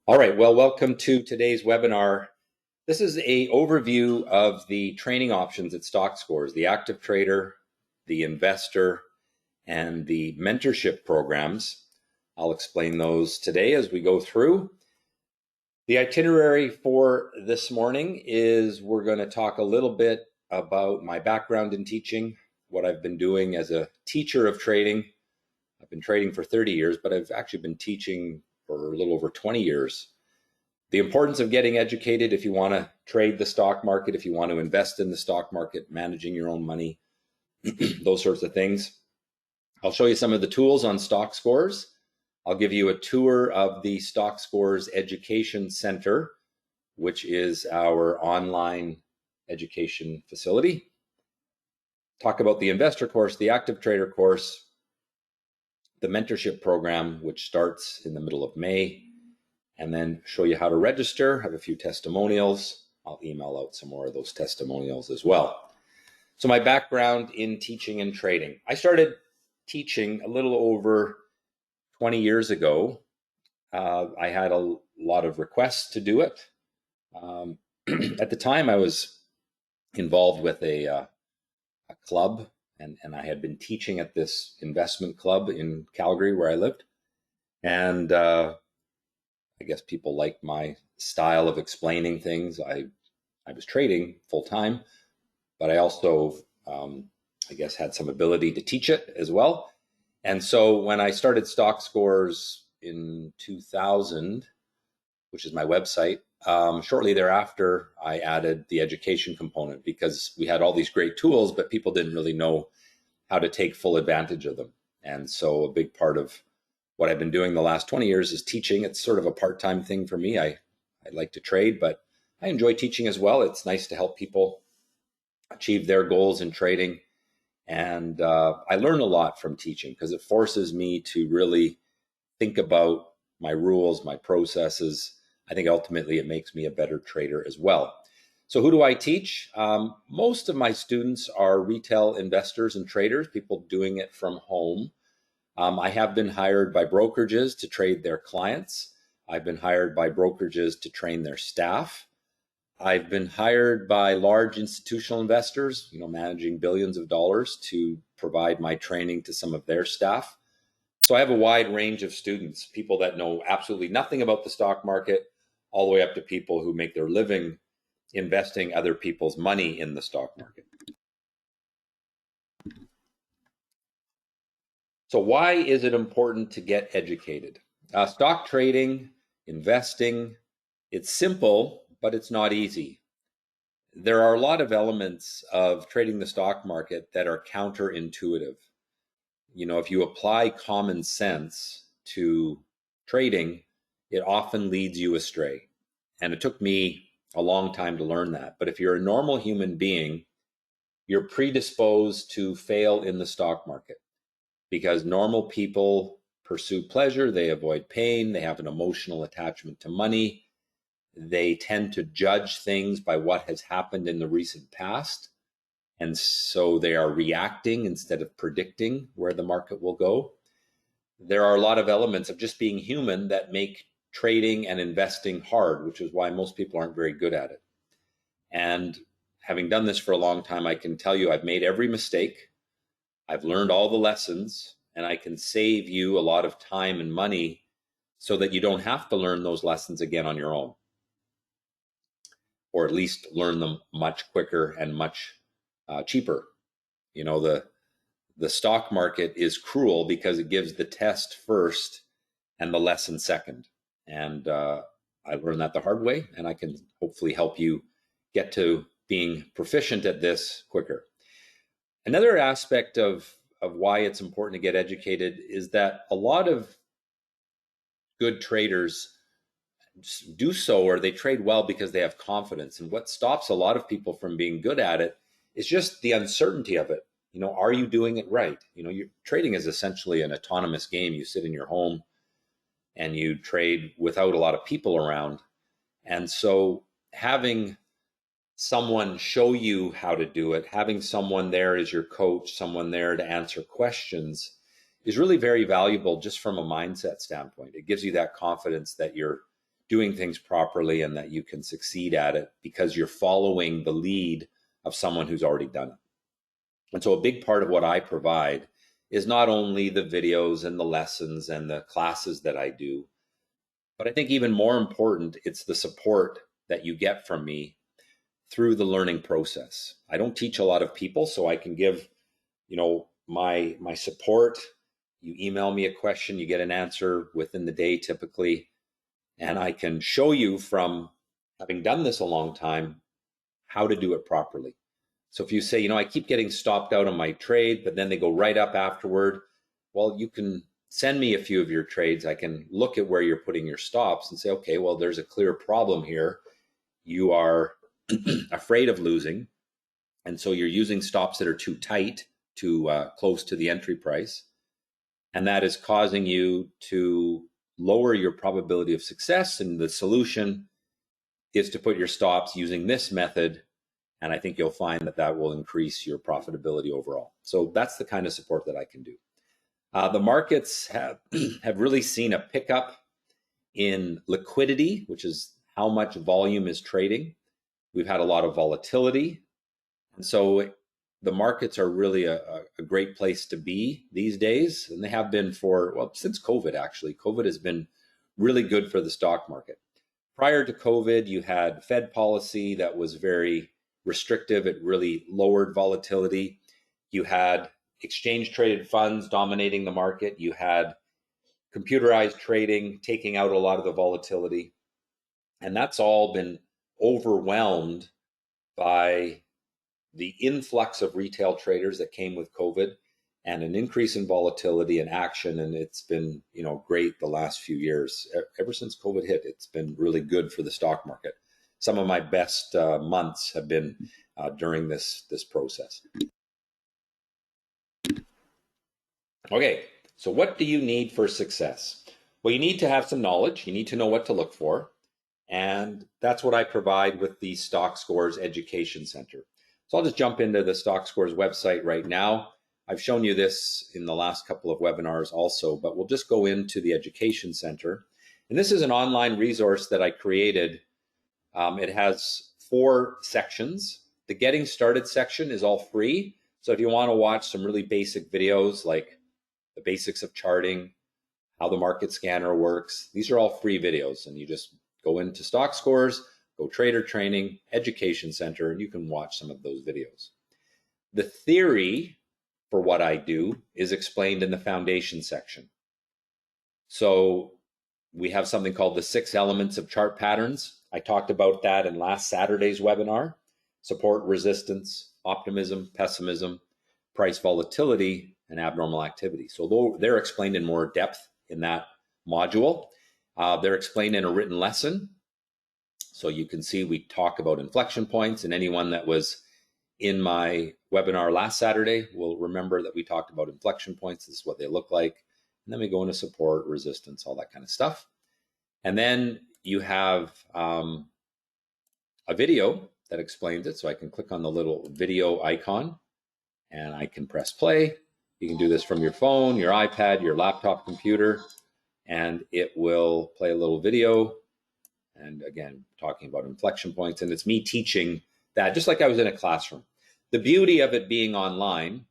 All right, well, welcome to today's webinar. This is an overview of the training options at Stockscores, the active trader, the investor, and the mentorship programs. I'll explain those today as we go through. The itinerary for this morning is we're going to talk a little bit about my background in teaching, what I've been doing as a teacher of trading. I've been trading for 30 years, but I've actually been teaching for a little over 20 years. The importance of getting educated if you want to trade the stock market, if you want to invest in the stock market, managing your own money, those sorts of things. I'll show you some of the tools on Stockscores. I'll give you a tour of the Stockscores Education Center, which is our online education facility. Talk about the investor course, the active trader course, the mentorship program, which starts in the middle of May, and then show you how to register, have a few testimonials. I'll email out some more of those testimonials as well. So my background in teaching and trading. I started teaching a little over 20 years ago. I had a lot of requests to do it. At the time, I was involved with a club, and I had been teaching at this investment club in Calgary where I lived. And I guess people liked my style of explaining things. I was trading full time, but I also, I guess, had some ability to teach it as well. And so when I started Stockscores in 2000, which is my website, shortly thereafter, I added the education component because we had all these great tools, but people didn't really know how to take full advantage of them. And so a big part of what I've been doing the last 20 years is teaching. It's sort of a part-time thing for me. I like to trade, but I enjoy teaching as well. It's nice to help people achieve their goals in trading. And I learn a lot from teaching because it forces me to really think about my rules, my processes. I think ultimately it makes me a better trader as well. So who do I teach? Most of my students are retail investors and traders, people doing it from home. I have been hired by brokerages to trade their clients. I've been hired by brokerages to train their staff. I've been hired by large institutional investors, managing billions of dollars, to provide my training to some of their staff. So I have a wide range of students, people that know absolutely nothing about the stock market, all the way up to people who make their living investing other people's money in the stock market. So why is it important to get educated? Stock trading, investing, it's simple, but it's not easy. There are a lot of elements of trading the stock market that are counterintuitive. If you apply common sense to trading, it often leads you astray. And it took me a long time to learn that. But if you're a normal human being, you're predisposed to fail in the stock market because normal people pursue pleasure, they avoid pain, they have an emotional attachment to money. They tend to judge things by what has happened in the recent past. And so they are reacting instead of predicting where the market will go. There are a lot of elements of just being human that make trading and investing hard, which is why most people aren't very good at it. And having done this for a long time, I can tell you I've made every mistake. I've learned all the lessons, and I can save you a lot of time and money so that you don't have to learn those lessons again on your own. Or at least learn them much quicker and much cheaper. The stock market is cruel because it gives the test first and the lesson second. And I learned that the hard way, and I can hopefully help you get to being proficient at this quicker. Another aspect of why it's important to get educated is that a lot of good traders do so, or they trade well because they have confidence. And what stops a lot of people from being good at it is just the uncertainty of it. Are you doing it right? Your trading is essentially an autonomous game. You sit in your home and you trade without a lot of people around. And so having someone show you how to do it, having someone there as your coach, someone there to answer questions, is really very valuable just from a mindset standpoint. It gives you that confidence that you're doing things properly and that you can succeed at it because you're following the lead of someone who's already done it. And so a big part of what I provide is not only the videos and the lessons and the classes that I do, but I think even more important, it's the support that you get from me through the learning process. I don't teach a lot of people, so I can give, my support. You email me a question, you get an answer within the day typically, and I can show you from having done this a long time how to do it properly. So if you say, I keep getting stopped out on my trade, but then they go right up afterward, well, you can send me a few of your trades. I can look at where you're putting your stops and say, okay, well, there's a clear problem here. You are afraid of losing, and so you're using stops that are too tight, too close to the entry price, and that is causing you to lower your probability of success. And the solution is to put your stops using this method, and I think you'll find that that will increase your profitability overall. So that's the kind of support that I can do. The markets have really seen a pickup in liquidity, which is how much volume is trading. We've had a lot of volatility. And so the markets are really a great place to be these days. And they have been since COVID, actually. COVID has been really good for the stock market. Prior to COVID, you had Fed policy that was very restrictive. It really lowered volatility. You had exchange traded funds dominating the market. You had computerized trading taking out a lot of the volatility. And that's all been overwhelmed by the influx of retail traders that came with COVID and an increase in volatility and action. And it's been, great the last few years. Ever since COVID hit, it's been really good for the stock market. Some of my best months have been during this process. Okay, so what do you need for success? Well, you need to have some knowledge. You need to know what to look for. And that's what I provide with the Stockscores Education Center. So I'll just jump into the Stockscores website right now. I've shown you this in the last couple of webinars also, but we'll just go into the Education Center. And this is an online resource that I created. It has 4 sections. The Getting Started section is all free. So if you want to watch some really basic videos like the basics of charting, how the market scanner works, these are all free videos. And you just go into Stockscores, go Trader Training, Education Center, and you can watch some of those videos. The theory for what I do is explained in the foundation section. So we have something called the 6 elements of chart patterns. I talked about that in last Saturday's webinar: support, resistance, optimism, pessimism, price volatility, and abnormal activity. So they're explained in more depth in that module. They're explained in a written lesson. So you can see we talk about inflection points, and anyone that was in my webinar last Saturday will remember that we talked about inflection points. This is what they look like. And then we go into support, resistance, all that kind of stuff. And then you have a video that explains it. So I can click on the little video icon and I can press play. You can do this from your phone, your iPad, your laptop computer, and it will play a little video. And again, talking about inflection points, and it's me teaching that just like I was in a classroom. The beauty of it being online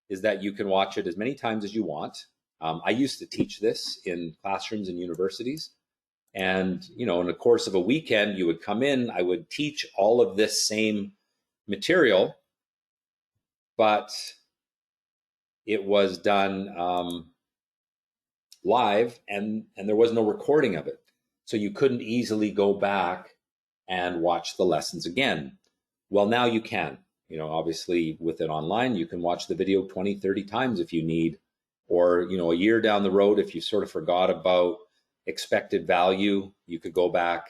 is that you can watch it as many times as you want. I used to teach this in classrooms and universities. And, in the course of a weekend, you would come in, I would teach all of this same material, but it was done live and there was no recording of it. So you couldn't easily go back and watch the lessons again. Well, now you can. Obviously with it online, you can watch the video 20, 30 times if you need, or, a year down the road, if you sort of forgot about expected value, you could go back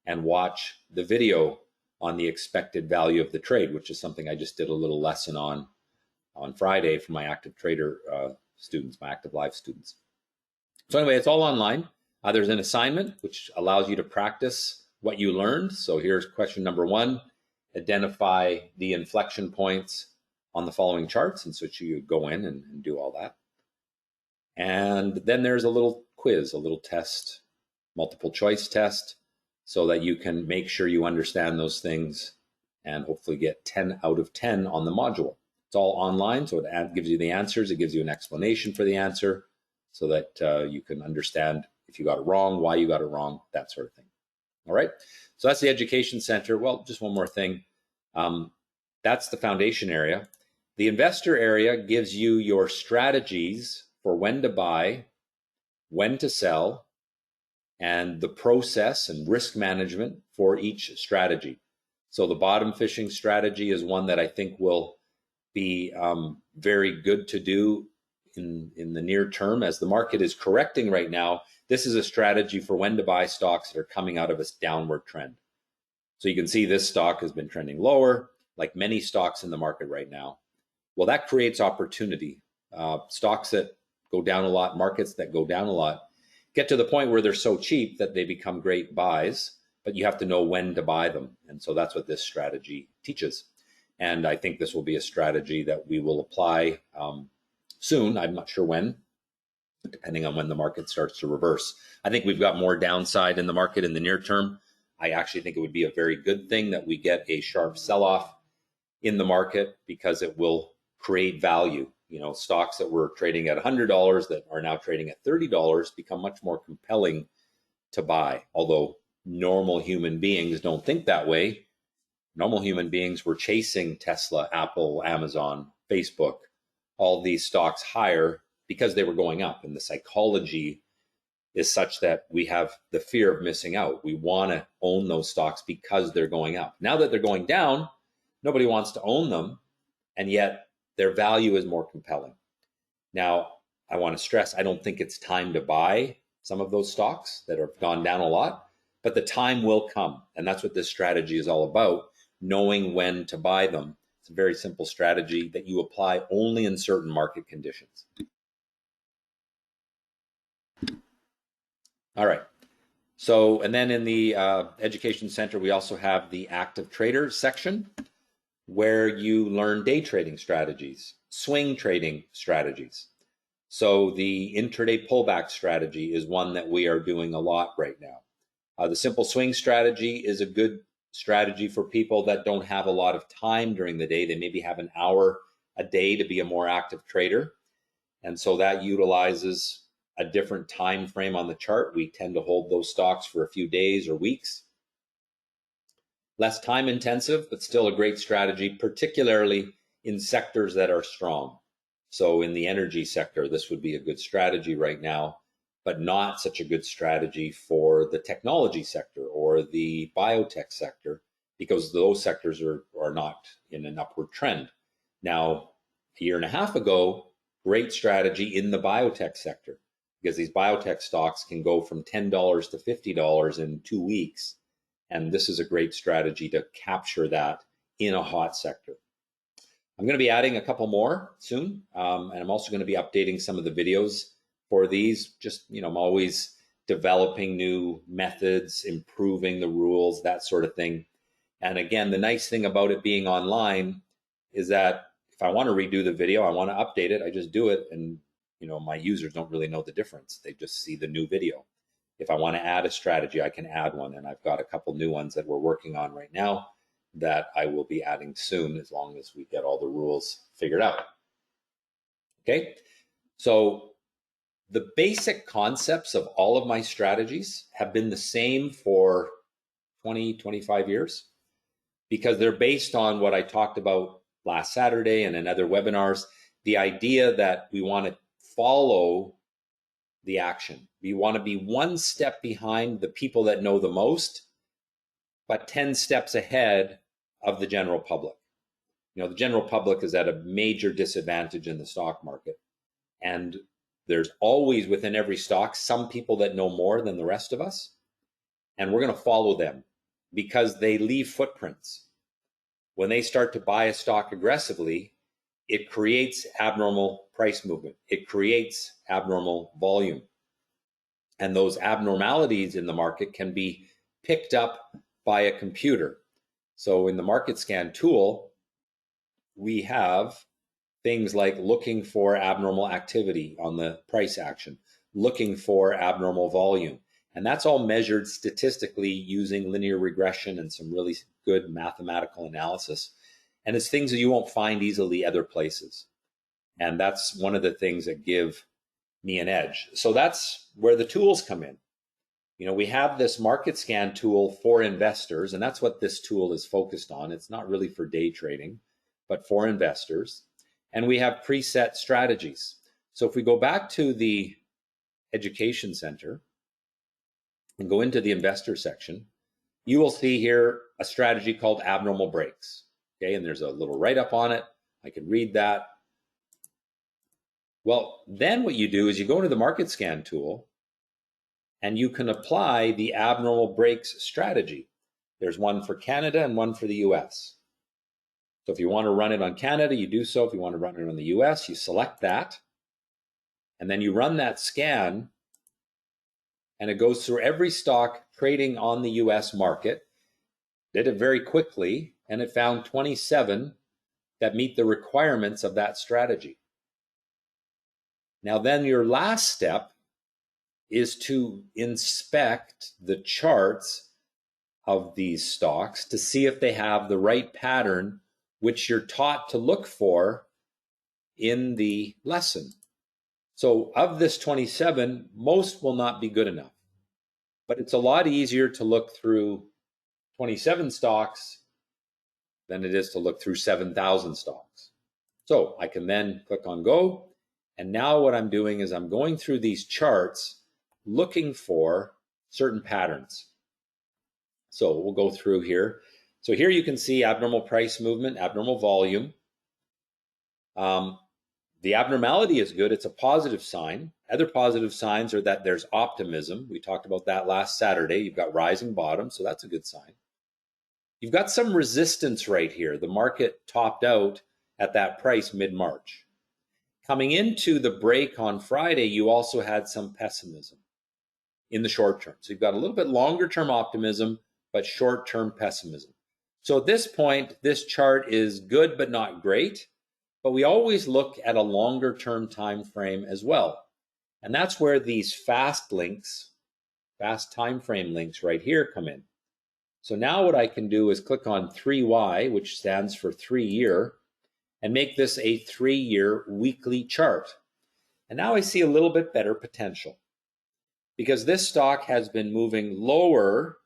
and watch the video on the expected value of the trade, which is something I just did a little lesson on Friday for my active trader students, my active live students. So anyway, it's all online. There's an assignment which allows you to practice what you learned. So here's question number 1. Identify the inflection points on the following charts. And so you go in and do all that. And then there's a little quiz, a little test, multiple choice test. so that you can make sure you understand those things and hopefully get 10 out of 10 on the module. It's all online, so it gives you the answers. It gives you an explanation for the answer so that you can understand if you got it wrong, why you got it wrong, that sort of thing. All right, so that's the Education Center. Well, just one more thing. That's the foundation area. The investor area gives you your strategies for when to buy, when to sell, and the process and risk management for each strategy. So the bottom fishing strategy is one that I think will be very good to do in the near term. As the market is correcting right now, this is a strategy for when to buy stocks that are coming out of a downward trend. So you can see this stock has been trending lower, like many stocks in the market right now. Well, that creates opportunity. Stocks that go down a lot, markets that go down a lot, get to the point where they're so cheap that they become great buys, but you have to know when to buy them. And so that's what this strategy teaches. And I think this will be a strategy that we will apply soon. I'm not sure when, depending on when the market starts to reverse. I think we've got more downside in the market in the near term. I actually think it would be a very good thing that we get a sharp sell-off in the market, because it will create value. You know, stocks that were trading at $100 that are now trading at $30 become much more compelling to buy. Although normal human beings don't think that way. Normal human beings were chasing Tesla, Apple, Amazon, Facebook, all these stocks higher because they were going up. And the psychology is such that we have the fear of missing out. We want to own those stocks because they're going up. Now that they're going down, nobody wants to own them, and yet their value is more compelling. Now, I want to stress, I don't think it's time to buy some of those stocks that have gone down a lot, but the time will come. And that's what this strategy is all about, knowing when to buy them. It's a very simple strategy that you apply only in certain market conditions. All right. So, and then in the Education Center, we also have the Active Trader section, where you learn day trading strategies, swing trading strategies. So the intraday pullback strategy is one that we are doing a lot right now. The simple swing strategy is a good strategy for people that don't have a lot of time during the day. They maybe have an hour a day to be a more active trader. And so that utilizes a different time frame on the chart. We tend to hold those stocks for a few days or weeks. Less time intensive, but still a great strategy, particularly in sectors that are strong. So in the energy sector, this would be a good strategy right now, but not such a good strategy for the technology sector or the biotech sector, because those sectors are not in an upward trend. Now, a year and a half ago, great strategy in the biotech sector, because these biotech stocks can go from $10 to $50 in 2 weeks. And this is a great strategy to capture that in a hot sector. I'm going to be adding a couple more soon. And I'm also going to be updating some of the videos for these. Just, you know, I'm always developing new methods, improving the rules, that sort of thing. And again, the nice thing about it being online is that if I want to redo the video, I want to update it, I just do it. And, you know, my users don't really know the difference. They just see the new video. If I want to add a strategy, I can add one. And I've got a couple new ones that we're working on right now that I will be adding soon, as long as we get all the rules figured out. Okay, so the basic concepts of all of my strategies have been the same for 20, 25 years, because they're based on what I talked about last Saturday and in other webinars, the idea that we want to follow the action. We want to be one step behind the people that know the most, but 10 steps ahead of the general public. You know, the general public is at a major disadvantage in the stock market. And there's always within every stock some people that know more than the rest of us. And we're going to follow them because they leave footprints. When they start to buy a stock aggressively, it creates abnormal price movement. It creates abnormal volume. And those abnormalities in the market can be picked up by a computer. So in the market scan tool, we have things like looking for abnormal activity on the price action, looking for abnormal volume. And that's all measured statistically using linear regression and some really good mathematical analysis. And it's things that you won't find easily other places. And that's one of the things that give me an edge. So that's where the tools come in. You know, we have this market scan tool for investors, and that's what this tool is focused on. It's not really for day trading, but for investors. And we have preset strategies. So if we go back to the Education Center and go into the investor section, you will see here a strategy called abnormal breaks. Okay, and there's a little write-up on it. I can read that. Well, then what you do is you go into the market scan tool and you can apply the abnormal breaks strategy. There's one for Canada and one for the US. So if you want to run it on Canada, you do so. If you want to run it on the US, you select that. And then you run that scan, and it goes through every stock trading on the US market. Did it very quickly, and it found 27 that meet the requirements of that strategy. Now then your last step is to inspect the charts of these stocks to see if they have the right pattern, which you're taught to look for in the lesson. So of this 27, most will not be good enough, but it's a lot easier to look through 27 stocks than it is to look through 7,000 stocks. So I can then click on go. And now what I'm doing is I'm going through these charts looking for certain patterns. So we'll go through here. So here you can see abnormal price movement, abnormal volume. The abnormality is good. It's a positive sign. Other positive signs are that there's optimism. We talked about that last Saturday. You've got rising bottom, so that's a good sign. You've got some resistance right here. The market topped out at that price mid-March. Coming into the break on Friday, you also had some pessimism in the short term. So you've got a little bit longer term optimism, but short term pessimism. So at this point, this chart is good, but not great. But we always look at a longer term time frame as well. And that's where these fast links, fast time frame links right here come in. So now what I can do is click on 3Y, which stands for 3-year, and make this a 3-year weekly chart. And now I see a little bit better potential because this stock has been moving lower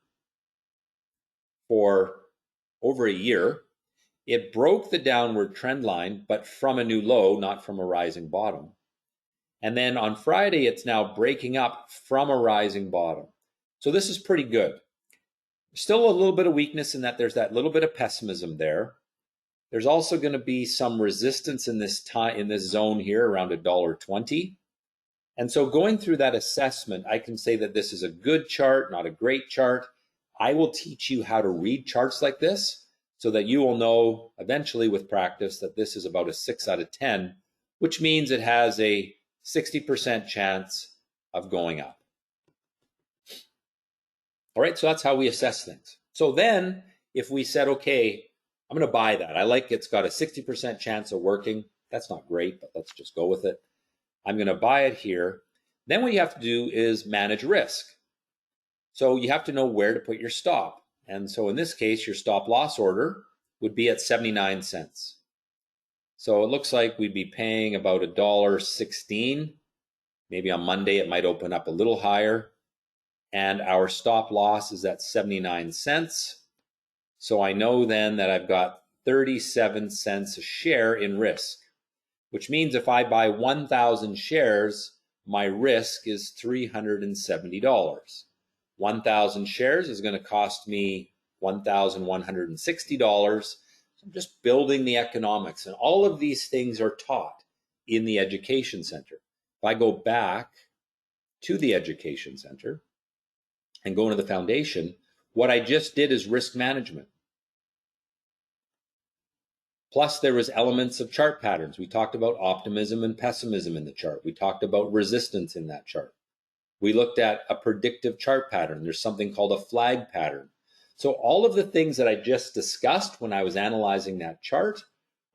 for over a year. It broke the downward trend line, but from a new low, not from a rising bottom. And then on Friday, it's now breaking up from a rising bottom. So this is pretty good. Still a little bit of weakness in that there's that little bit of pessimism there. There's also going to be some resistance in this zone here around $1.20. And so going through that assessment, I can say that this is a good chart, not a great chart. I will teach you how to read charts like this so that you will know eventually with practice that this is about a 6 out of 10, which means it has a 60% chance of going up. All right, so that's how we assess things. So then if we said, okay, I'm going to buy that. I like it's got a 60% chance of working. That's not great, but let's just go with it. I'm going to buy it here. Then what you have to do is manage risk. So you have to know where to put your stop. And so in this case, your stop loss order would be at 79 cents. So it looks like we'd be paying about $1.16. Maybe on Monday it might open up a little higher. And our stop loss is at 79 cents. So I know then that I've got 37 cents a share in risk, which means if I buy 1,000 shares, my risk is $370. 1,000 shares is going to cost me $1,160. So I'm just building the economics. And all of these things are taught in the Education Center. If I go back to the Education Center and go into the foundation, what I just did is risk management. Plus, there was elements of chart patterns. We talked about optimism and pessimism in the chart. We talked about resistance in that chart. We looked at a predictive chart pattern. There's something called a flag pattern. So all of the things that I just discussed when I was analyzing that chart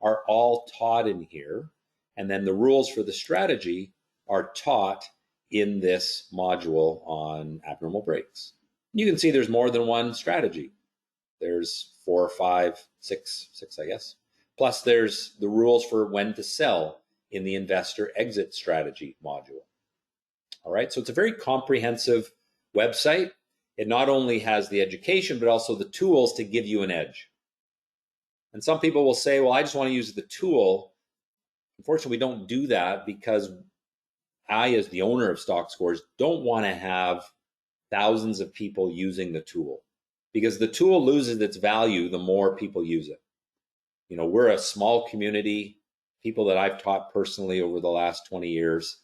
are all taught in here. And then the rules for the strategy are taught in this module on abnormal breaks. You can see there's more than one strategy. There's 4 or 5, 6, I guess. Plus there's the rules for when to sell in the investor exit strategy module. All right, so it's a very comprehensive website. It not only has the education, but also the tools to give you an edge. And some people will say, well, I just want to use the tool. Unfortunately, we don't do that because I, as the owner of Stockscores, don't want to have thousands of people using the tool, because the tool loses its value the more people use it. You know, we're a small community, people that I've taught personally over the last 20 years,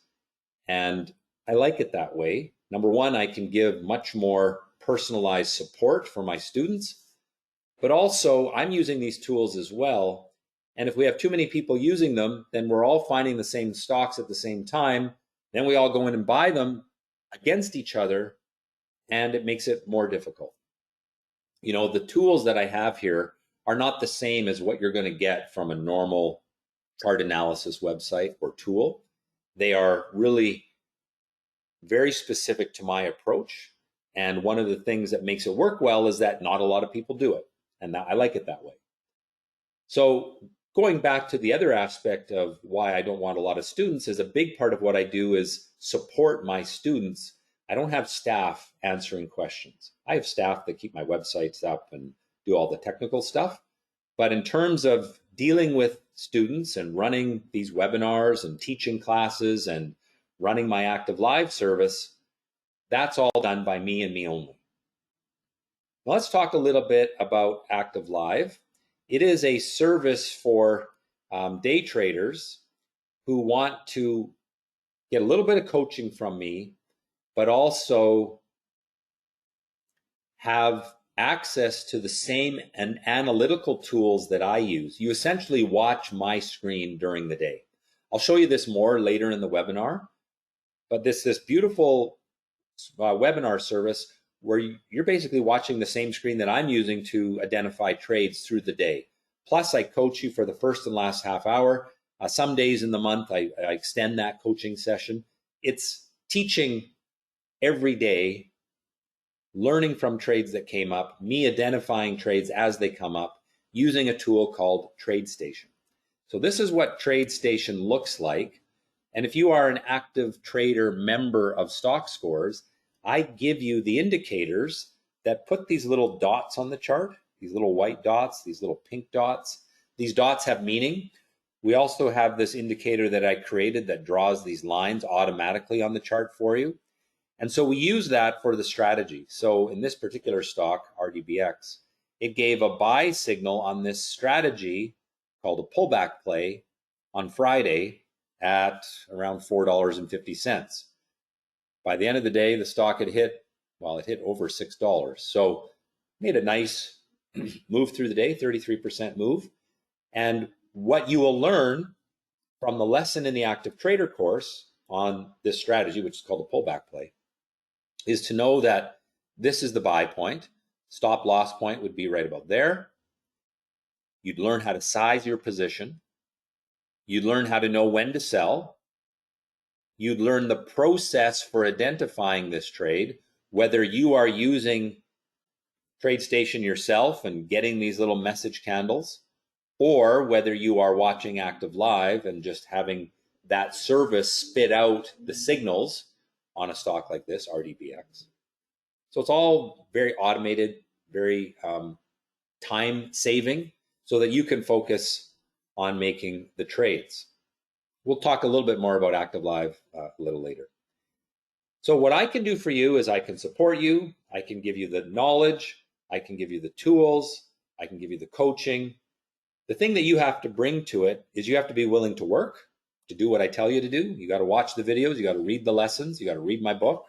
and I like it that way. Number one, I can give much more personalized support for my students, but also I'm using these tools as well. And if we have too many people using them, then we're all finding the same stocks at the same time. Then we all go in and buy them against each other, and it makes it more difficult. You know, the tools that I have here are not the same as what you're going to get from a normal chart analysis website or tool. They are really very specific to my approach. And one of the things that makes it work well is that not a lot of people do it. And I like it that way. So going back to the other aspect of why I don't want a lot of students, is a big part of what I do is support my students. I don't have staff answering questions. I have staff that keep my websites up and do all the technical stuff. But in terms of dealing with students and running these webinars and teaching classes and running my active live service, that's all done by me and me only. Now let's talk a little bit about active live. It is a service for day traders who want to get a little bit of coaching from me, but also have access to the same analytical tools that I use. You essentially watch my screen during the day. I'll show you this more later in the webinar, but this beautiful webinar service where you're basically watching the same screen that I'm using to identify trades through the day. Plus, I coach you for the first and last half hour. Some days in the month, I extend that coaching session. It's teaching every day, learning from trades that came up, me identifying trades as they come up, using a tool called TradeStation. So this is what TradeStation looks like. And if you are an active trader member of Stockscores, I give you the indicators that put these little dots on the chart, these little white dots, these little pink dots. These dots have meaning. We also have this indicator that I created that draws these lines automatically on the chart for you. And so we use that for the strategy. So in this particular stock, RDBX, it gave a buy signal on this strategy called a pullback play on Friday at around $4.50. By the end of the day, the stock had hit, well, it hit over $6. So made a nice move through the day, 33% move. And what you will learn from the lesson in the active trader course on this strategy, which is called a pullback play, is to know that this is the buy point. Stop loss point would be right about there. You'd learn how to size your position. You'd learn how to know when to sell. You'd learn the process for identifying this trade, whether you are using TradeStation yourself and getting these little message candles, or whether you are watching active live and just having that service spit out the signals on a stock like this, RDBX. So it's all very automated, very time saving, so that you can focus on making the trades. We'll talk a little bit more about active live a little later. So what I can do for you is I can support you. I can give you the knowledge. I can give you the tools. I can give you the coaching. The thing that you have to bring to it is you have to be willing to work, to do what I tell you to do. You got to watch the videos. You got to read the lessons. You got to read my book.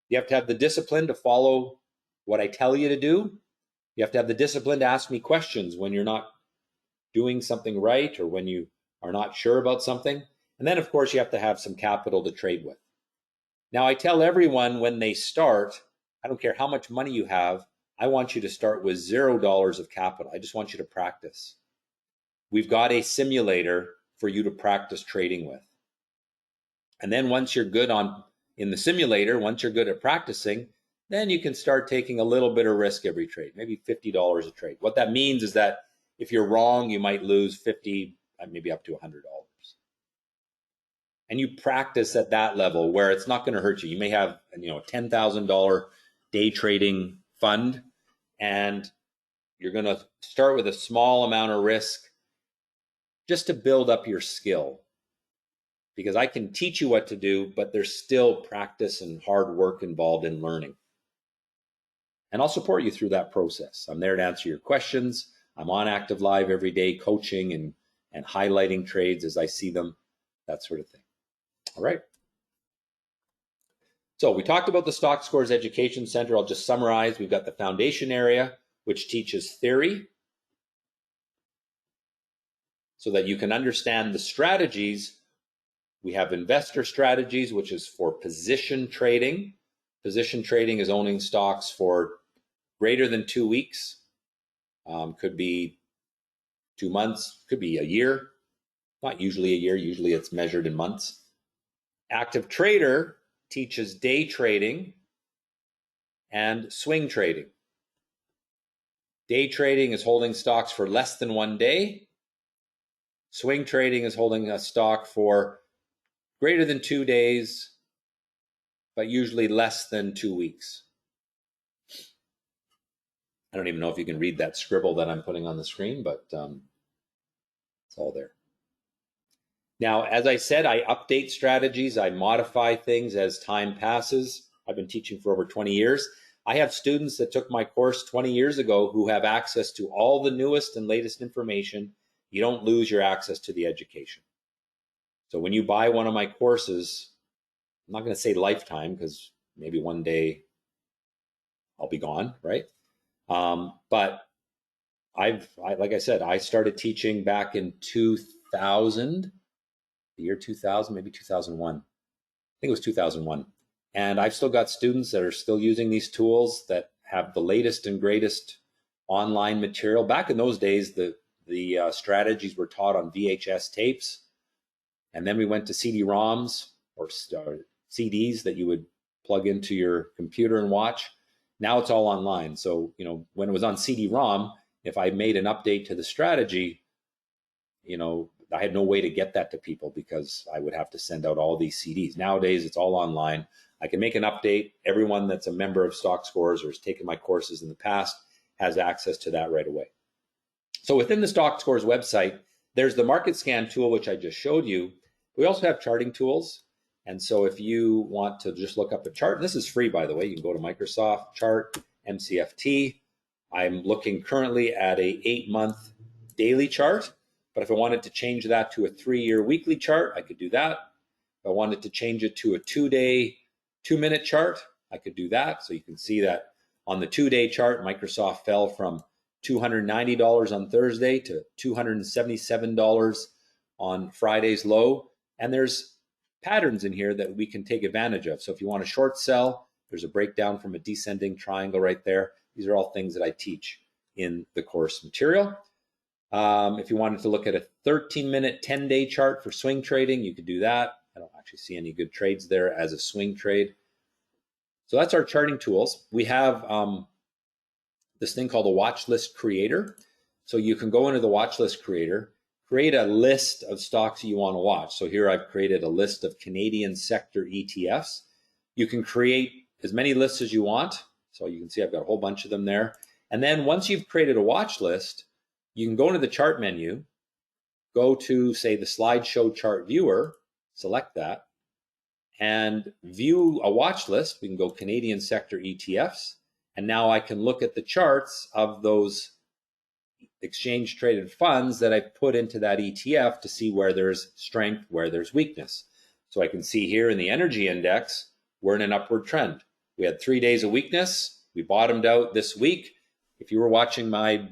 You have to have the discipline to follow what I tell you to do. You have to have the discipline to ask me questions when you're not doing something right or when you are not sure about something. And then, of course, you have to have some capital to trade with. Now, I tell everyone when they start, I don't care how much money you have, I want you to start with $0 of capital. I just want you to practice. We've got a simulator for you to practice trading with. And then once you're good on in the simulator, once you're good at practicing, then you can start taking a little bit of risk every trade, maybe $50 a trade. What that means is that if you're wrong, you might lose 50, maybe up to $100. And you practice at that level where it's not going to hurt you. You may have, a $10,000 day trading fund, and you're going to start with a small amount of risk just to build up your skill. Because I can teach you what to do, but there's still practice and hard work involved in learning. And I'll support you through that process. I'm there to answer your questions. I'm on Active Live every day, coaching and highlighting trades as I see them, that sort of thing. All right. So we talked about the Stockscores Education Center. I'll just summarize. We've got the foundation area, which teaches theory so that you can understand the strategies. We have investor strategies, which is for position trading. Position trading is owning stocks for greater than 2 weeks. Could be 2 months, could be a year. Not usually a year, usually it's measured in months. Active Trader teaches day trading and swing trading. Day trading is holding stocks for less than 1 day. Swing trading is holding a stock for greater than 2 days, but usually less than 2 weeks. I don't even know if you can read that scribble that I'm putting on the screen, but it's all there. Now, as I said, I update strategies. I modify things as time passes. I've been teaching for over 20 years. I have students that took my course 20 years ago who have access to all the newest and latest information. You don't lose your access to the education. So when you buy one of my courses, I'm not going to say lifetime because maybe one day I'll be gone, right? But like I said, I started teaching back in 2000, the year 2000, maybe 2001. I think it was 2001. And I've still got students that are still using these tools that have the latest and greatest online material. Back in those days, the strategies were taught on VHS tapes. And then we went to CD-ROMs or CDs that you would plug into your computer and watch. Now it's all online. So, when it was on CD-ROM, if I made an update to the strategy, I had no way to get that to people because I would have to send out all these CDs. Nowadays, it's all online. I can make an update. Everyone that's a member of Stockscores or has taken my courses in the past has access to that right away. So within the Stockscores website, there's the market scan tool, which I just showed you. We also have charting tools. And so if you want to just look up a chart, and this is free, by the way, you can go to Microsoft Chart, MCFT. I'm looking currently at a 8-month daily chart, but if I wanted to change that to a 3-year weekly chart, I could do that. If I wanted to change it to a 2-day, 2-minute chart, I could do that. So you can see that on the 2-day chart, Microsoft fell from $290 on Thursday to $277 on Friday's low. And there's patterns in here that we can take advantage of. So if you want to short sell, there's a breakdown from a descending triangle right there. These are all things that I teach in the course material. If you wanted to look at a 13-minute, 10-day chart for swing trading, you could do that. I don't actually see any good trades there as a swing trade. So that's our charting tools. We have this thing called a watch list creator. So you can go into the watch list creator, create a list of stocks you want to watch. So here I've created a list of Canadian sector ETFs. You can create as many lists as you want. So you can see I've got a whole bunch of them there. And then once you've created a watch list, you can go into the chart menu, go to, say, the slideshow chart viewer, select that, and view a watch list. We can go Canadian sector ETFs. And now I can look at the charts of those exchange traded funds that I put into that ETF to see where there's strength, where there's weakness. So I can see here in the energy index, we're in an upward trend. We had 3 days of weakness. We bottomed out this week. If you were watching my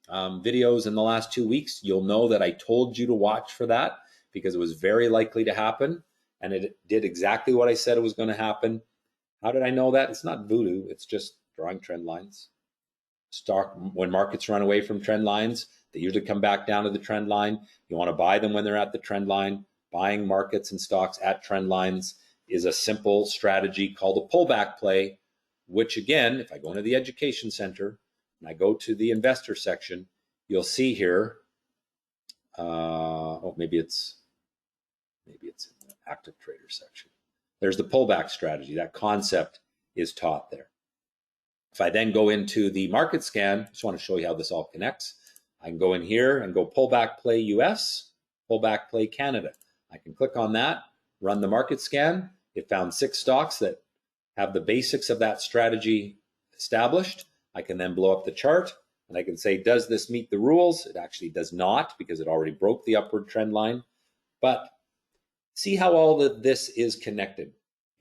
videos in the last 2 weeks, you'll know that I told you to watch for that because it was very likely to happen. And it did exactly what I said it was going to happen. How did I know that? It's not voodoo. It's just drawing trend lines. When markets run away from trend lines, they usually come back down to the trend line. You want to buy them when they're at the trend line. Buying markets and stocks at trend lines is a simple strategy called a pullback play, which again, if I go into the education center and I go to the investor section, you'll see here, maybe it's in the active trader section. There's the pullback strategy. That concept is taught there. If I then go into the market scan, just want to show you how this all connects. I can go in here and go pullback play US, pullback play Canada. I can click on that, run the market scan. It found 6 stocks that have the basics of that strategy established. I can then blow up the chart and I can say, does this meet the rules? It actually does not, because it already broke the upward trend line. But see how all of this is connected.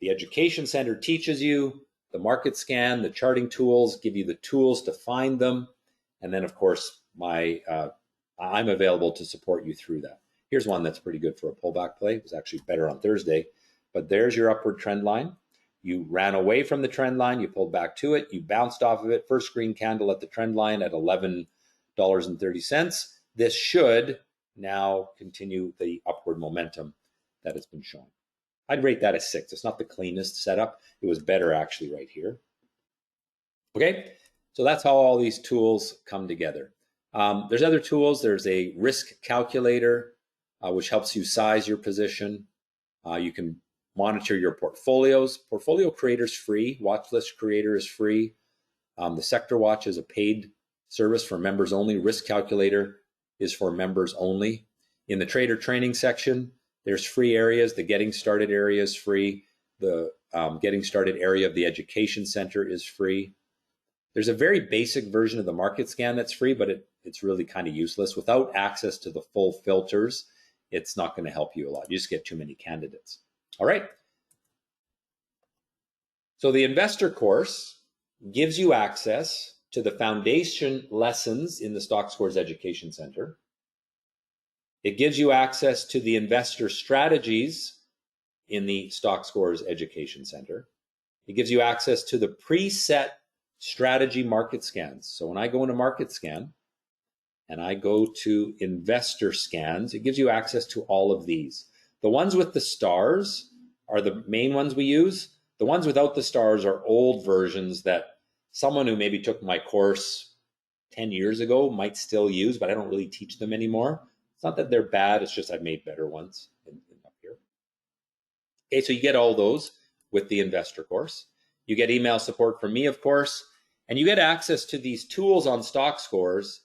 The education center teaches you, the market scan, the charting tools give you the tools to find them. And then of course, I'm available to support you through that. Here's one that's pretty good for a pullback play. It was actually better on Thursday, but there's your upward trend line. You ran away from the trend line, you pulled back to it, you bounced off of it, first green candle at the trend line at $11.30. This should now continue the upward momentum that has been shown. I'd rate that a 6. It's not the cleanest setup. It was better actually right here. Okay, so that's how all these tools come together. There's other tools. There's a risk calculator, which helps you size your position. You can monitor your portfolios. Portfolio Creator is free. Watch List Creator is free. The Sector Watch is a paid service for members only. Risk Calculator is for members only. In the Trader Training section, there's free areas. The Getting Started area is free. The Getting Started area of the Education Center is free. There's a very basic version of the market scan that's free, but it's really kind of useless. Without access to the full filters, it's not going to help you a lot. You just get too many candidates. All right. So the investor course gives you access to the foundation lessons in the Stockscores Education Center. It gives you access to the investor strategies in the Stockscores Education Center. It gives you access to the preset strategy market scans. So when I go into market scan and I go to investor scans, it gives you access to all of these. The ones with the stars are the main ones we use. The ones without the stars are old versions that someone who maybe took my course 10 years ago might still use, but I don't really teach them anymore. It's not that they're bad, it's just I've made better ones up here. Okay, so you get all those with the investor course. You get email support from me, of course, and you get access to these tools on Stockscores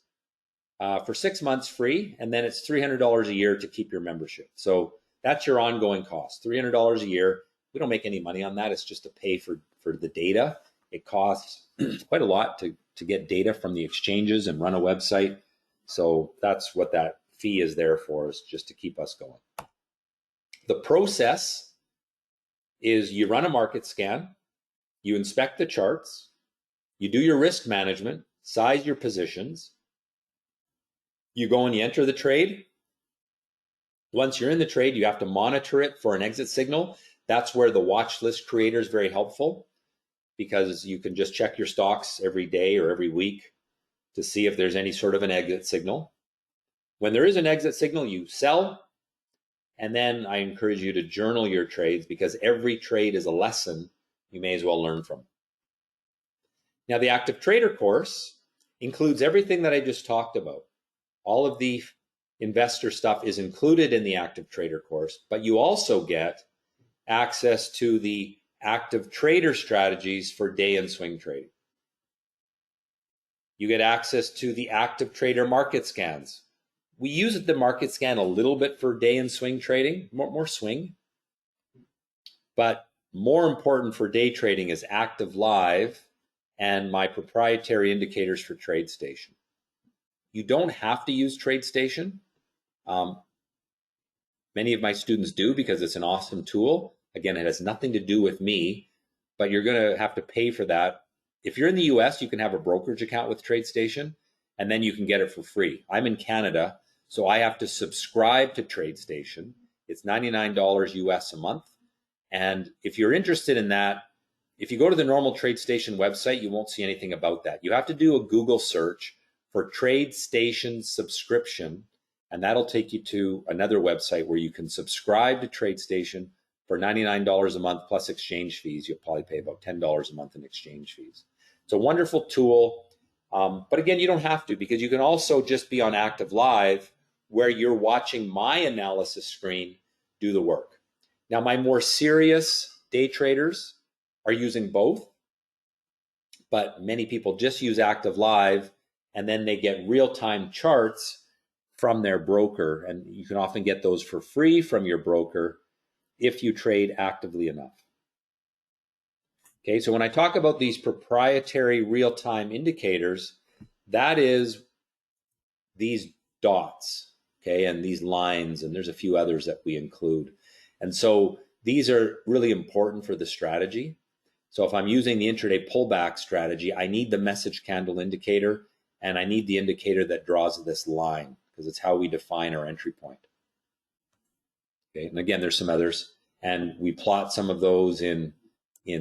for 6 months free, and then it's $300 a year to keep your membership. So that's your ongoing cost, $300 a year. We don't make any money on that. It's just to pay for the data. It costs quite a lot to get data from the exchanges and run a website. So that's what that fee is there for, is just to keep us going. The process is you run a market scan, you inspect the charts, you do your risk management, size your positions, you go and you enter the trade. Once you're in the trade, you have to monitor it for an exit signal. That's where the watch list creator is very helpful, because you can just check your stocks every day or every week to see if there's any sort of an exit signal. When there is an exit signal, you sell. And then I encourage you to journal your trades, because every trade is a lesson you may as well learn from. Now, the Active Trader course includes everything that I just talked about. All of the investor stuff is included in the Active Trader course, but you also get access to the Active Trader strategies for day and swing trading. You get access to the Active Trader market scans. We use the market scan a little bit for day and swing trading, more swing. But more important for day trading is Active Live and my proprietary indicators for TradeStation. You don't have to use TradeStation. Many of my students do, because it's an awesome tool. Again, it has nothing to do with me, but you're going to have to pay for that. If you're in the US, you can have a brokerage account with TradeStation, and then you can get it for free. I'm in Canada, so I have to subscribe to TradeStation. It's $99 US a month. And if you're interested in that, if you go to the normal TradeStation website, you won't see anything about that. You have to do a Google search for TradeStation subscription, and that'll take you to another website where you can subscribe to TradeStation for $99 a month plus exchange fees. You'll probably pay about $10 a month in exchange fees. It's a wonderful tool. But again, you don't have to, because you can also just be on Active Live where you're watching my analysis screen do the work. Now, my more serious day traders are using both, but many people just use Active Live, and then they get real-time charts from their broker, and you can often get those for free from your broker if you trade actively enough. Okay, so when I talk about these proprietary real-time indicators, that is these dots, okay, and these lines, and there's a few others that we include. And so these are really important for the strategy. So if I'm using the intraday pullback strategy, I need the message candle indicator, and I need the indicator that draws this line, because it's how we define our entry point. Okay, and again, there's some others, and we plot some of those in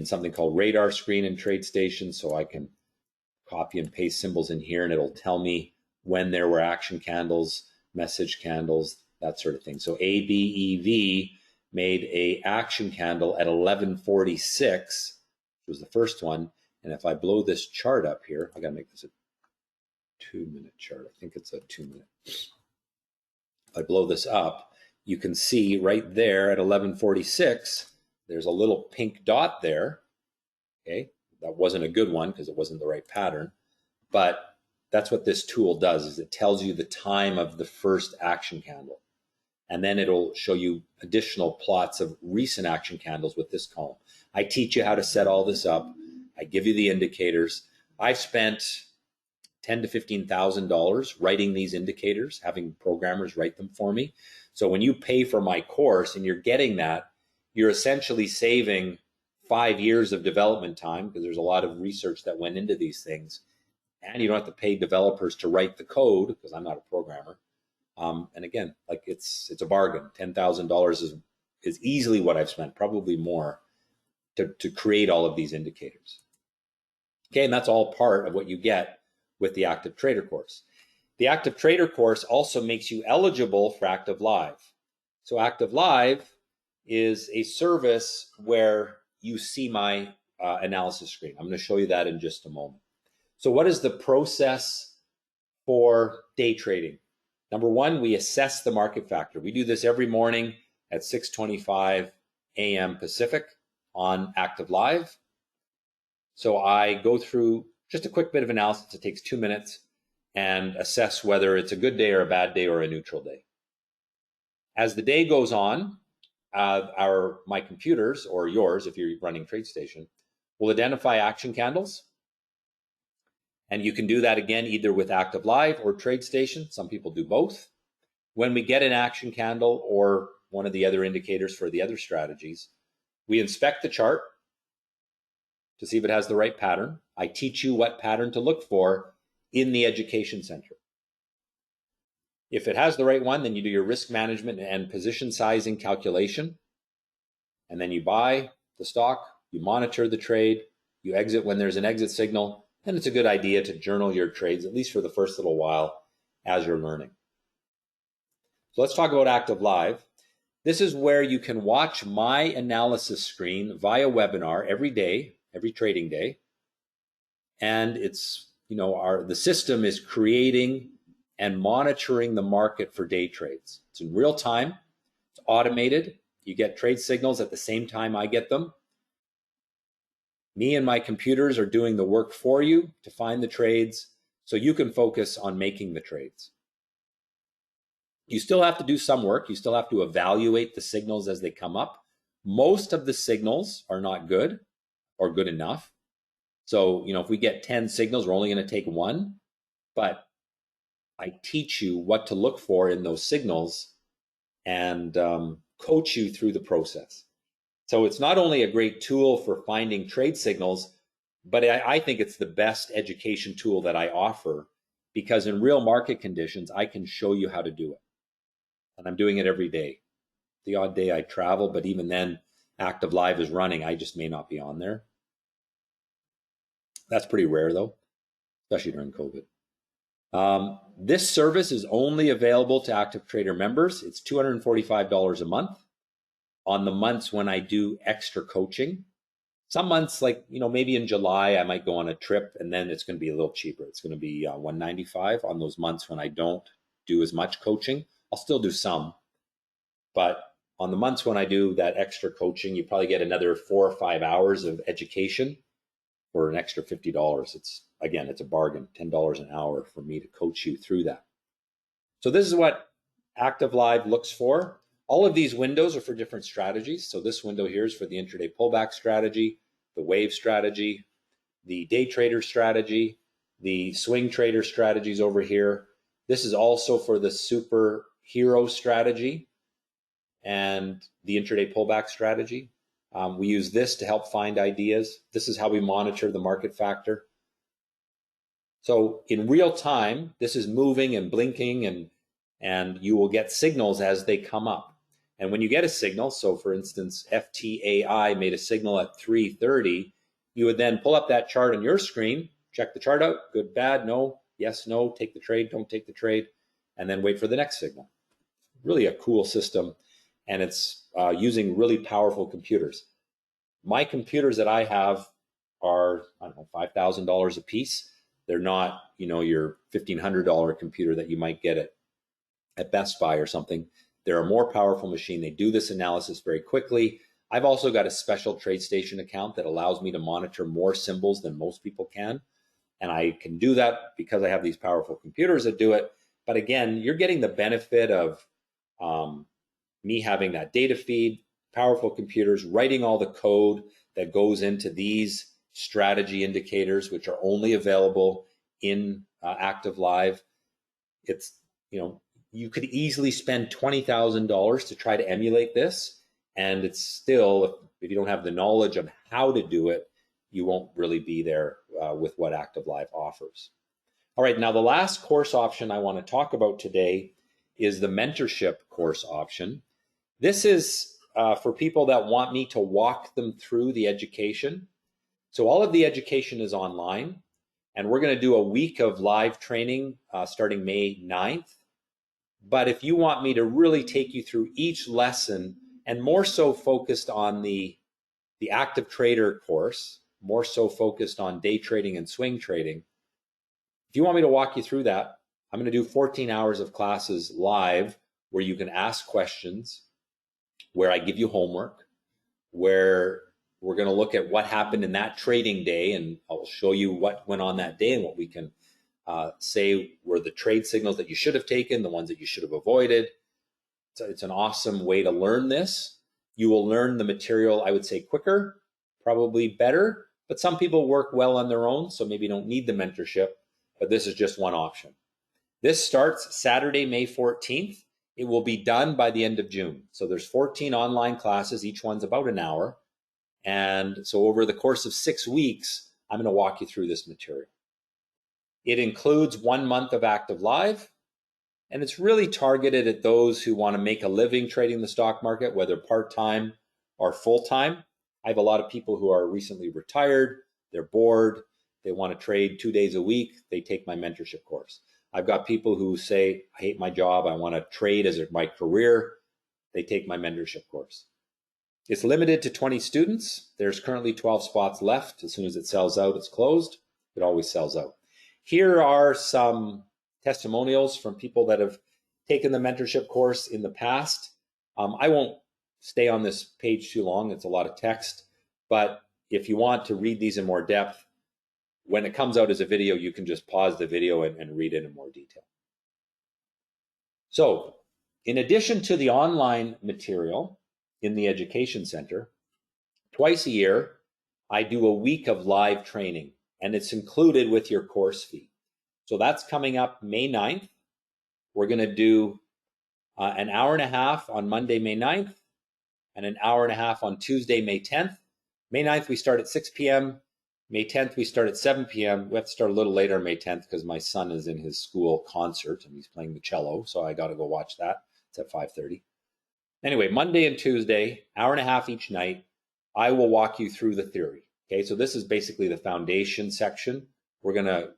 something called Radar Screen in TradeStation, so I can copy and paste symbols in here, and it'll tell me when there were action candles, message candles, that sort of thing. So ABEV made a action candle at 11:46, which was the first one, and if I blow this chart up here, I gotta make this a 2-minute chart. I think it's a 2-minute. If I blow this up, you can see right there at 11:46, there's a little pink dot there. Okay, that wasn't a good one because it wasn't the right pattern, but that's what this tool does, is it tells you the time of the first action candle. And then it'll show you additional plots of recent action candles with this column. I teach you how to set all this up. I give you the indicators. I've spent $10,000 to $15,000 writing these indicators, having programmers write them for me. So when you pay for my course and you're getting that, you're essentially saving 5 years of development time, because there's a lot of research that went into these things. And you don't have to pay developers to write the code, because I'm not a programmer. And again, like it's a bargain. $10,000 is easily what I've spent, probably more, to create all of these indicators. Okay, and that's all part of what you get with the Active Trader course. The Active Trader course also makes you eligible for Active Live. So Active Live is a service where you see my analysis screen. I'm going to show you that in just a moment. So what is the process for day trading? Number one, we assess the market factor. We do this every morning at 6:25 a.m. Pacific on Active Live. So I go through just a quick bit of analysis. It takes 2 minutes, and assess whether it's a good day or a bad day or a neutral day. As the day goes on, my computers, or yours if you're running TradeStation, will identify action candles. And you can do that again either with Active Live or TradeStation. Some people do both. When we get an action candle or one of the other indicators for the other strategies, we inspect the chart to see if it has the right pattern. I teach you what pattern to look for in the Education Center. If it has the right one, then you do your risk management and position sizing calculation. And then you buy the stock, you monitor the trade, you exit when there's an exit signal. Then it's a good idea to journal your trades, at least for the first little while as you're learning. So let's talk about Active Live. This is where you can watch my analysis screen via webinar every day, every trading day. And it's, the system is creating and monitoring the market for day trades. It's in real time, it's automated. You get trade signals at the same time I get them. Me and my computers are doing the work for you to find the trades, so you can focus on making the trades. You still have to do some work. You still have to evaluate the signals as they come up. Most of the signals are not good or good enough. So, if we get 10 signals, we're only going to take one. But I teach you what to look for in those signals and coach you through the process. So it's not only a great tool for finding trade signals, but I think it's the best education tool that I offer, because in real market conditions, I can show you how to do it. And I'm doing it every day. The odd day I travel, but even then, Active Live is running. I just may not be on there. That's pretty rare though, especially during COVID. This service is only available to Active Trader members. It's $245 a month. on the months when I do extra coaching. Some months, like, maybe in July, I might go on a trip and then it's going to be a little cheaper. It's going to be $195 on those months when I don't do as much coaching. I'll still do some, but on the months when I do that extra coaching, you probably get another 4 or 5 hours of education for an extra $50. It's a bargain, $10 an hour for me to coach you through that. So this is what Active Live looks for. All of these windows are for different strategies. So this window here is for the intraday pullback strategy, the wave strategy, the day trader strategy, the swing trader strategies over here. This is also for the superhero strategy and the intraday pullback strategy. We use this to help find ideas. This is how we monitor the market factor. So in real time, this is moving and blinking, and you will get signals as they come up. And when you get a signal, so for instance, FTAI made a signal at 3:30, you would then pull up that chart on your screen, check the chart out, good, bad, no, yes, no, take the trade, don't take the trade, and then wait for the next signal. Really a cool system, and it's using really powerful computers. My computers that I have are, I don't know, $5,000 a piece. They're not, your $1,500 computer that you might get at Best Buy or something. They're a more powerful machine. They do this analysis very quickly. I've also got a special TradeStation account that allows me to monitor more symbols than most people can. And I can do that because I have these powerful computers that do it. But again, you're getting the benefit of me having that data feed, powerful computers, writing all the code that goes into these strategy indicators, which are only available in Active Live. It's, you could easily spend $20,000 to try to emulate this, and it's still, if you don't have the knowledge of how to do it, you won't really be there with what Active Live offers. All right, now the last course option I want to talk about today is the mentorship course option. This is for people that want me to walk them through the education. So all of the education is online, and we're going to do a week of live training starting May 9th. But if you want me to really take you through each lesson, and more so focused on the active trader course, more so focused on day trading and swing trading, if you want me to walk you through that, I'm going to do 14 hours of classes live where you can ask questions, where I give you homework, where we're going to look at what happened in that trading day, and I'll show you what went on that day and what we can say were the trade signals that you should have taken, the ones that you should have avoided. So it's an awesome way to learn this. You will learn the material, I would say, quicker, probably better, but some people work well on their own, so maybe don't need the mentorship, but this is just one option. This starts Saturday, May 14th. It will be done by the end of June. So there's 14 online classes, each one's about an hour. And so over the course of 6 weeks, I'm going to walk you through this material. It includes 1 month of Active Live, and it's really targeted at those who want to make a living trading the stock market, whether part-time or full-time. I have a lot of people who are recently retired, they're bored, they want to trade 2 days a week, they take my mentorship course. I've got people who say, I hate my job, I want to trade as my career, they take my mentorship course. It's limited to 20 students. There's currently 12 spots left. As soon as it sells out, it's closed. It always sells out. Here are some testimonials from people that have taken the mentorship course in the past. I won't stay on this page too long. It's a lot of text. But if you want to read these in more depth, when it comes out as a video, you can just pause the video and read it in more detail. So, in addition to the online material in the Education Center, twice a year, I do a week of live training, and it's included with your course fee. So that's coming up May 9th. We're going to do an hour and a half on Monday, May 9th, and an hour and a half on Tuesday, May 10th. May 9th, we start at 6 p.m. May 10th, we start at 7 p.m. We have to start a little later on May 10th because my son is in his school concert and he's playing the cello, so I got to go watch that. It's at 5:30. Anyway, Monday and Tuesday, hour and a half each night, I will walk you through the theory. Okay, so this is basically the foundation section. We're going to